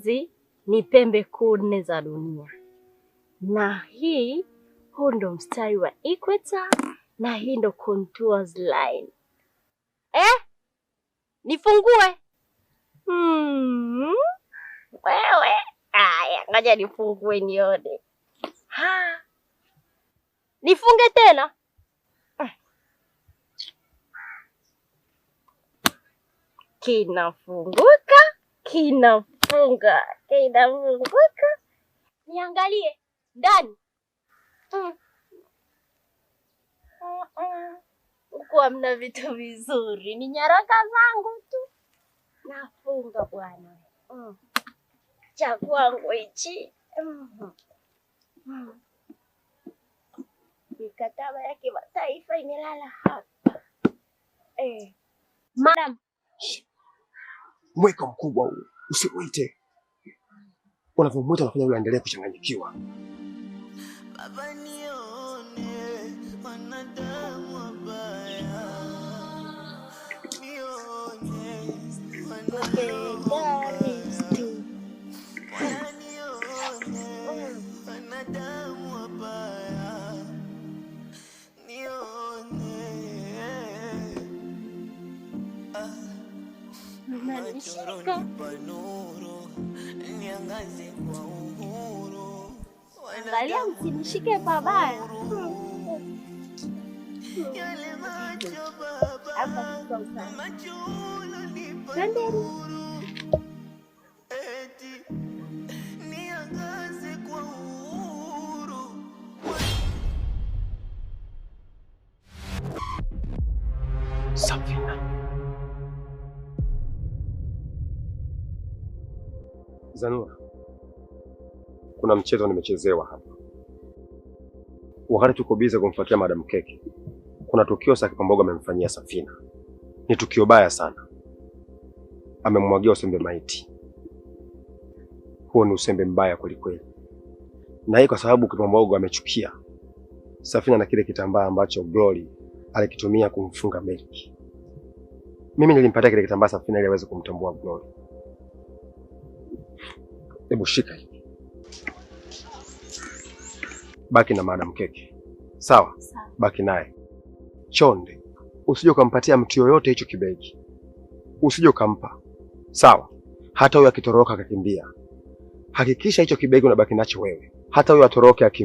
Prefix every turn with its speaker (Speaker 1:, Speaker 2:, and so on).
Speaker 1: hizi ni pembe kuu 4 za dunia, na huu ndo mstari wa equator, na hii ndo contours line. Nifungue? Wewe, aya, ngoja nifungue nione. Nifunge tena? Kinafunguka, kinafunguka. Niangalie ndani. Huku hamna vitu vizuri, ni nyaraka zangu tu. Nafunga bwana. Cha kwangu hichi. Mikataba ya kimataifa imelala hapa. Madam.
Speaker 2: Mweka mkubwa huu, usimuite. Unavyomuita unafanya yule aendelee kuchanganyikiwa.
Speaker 3: Baba nione wanadamu wabaya. Nione wanadamu wabaya. Wanadamu wabaya. Nione.
Speaker 1: Nishika.
Speaker 3: Niangaze kwa uhuru.
Speaker 1: Angalia msinishike babaya.
Speaker 3: Yale macho baba.
Speaker 1: Hapa siko sana.
Speaker 3: Macho unanipa. Eti niangaze kwa uhuru.
Speaker 2: Safina. Zanura, kuna mchezo nimechezewa hapa. Wakati tuko bize kumfuatia Madam Keke, kuna tukio Saki Pambogo amemfanyia Safina. Ni tukio baya sana. Amemmwagia usembe maiti. Huo ni usembe mbaya kwelikweli. Na hii kwa sababu Kipambogo amechukia Safina na kile kitambaa ambacho Glory alikitumia kumfunga Melki. Mimi nilimpatia kile kitambaa Safina ili aweze kumtambua Glory. Hebu shika hii. Baki na Madam Keke. Sawa? Baki naye. Chonde, usije ukampatia mtu yoyote hicho kibegi. Usije ukampa. Sawa? Hata huyo akitoroka akakimbia, hakikisha hicho kibegi unabaki nacho wewe. Hata huyo atoroke akimbia.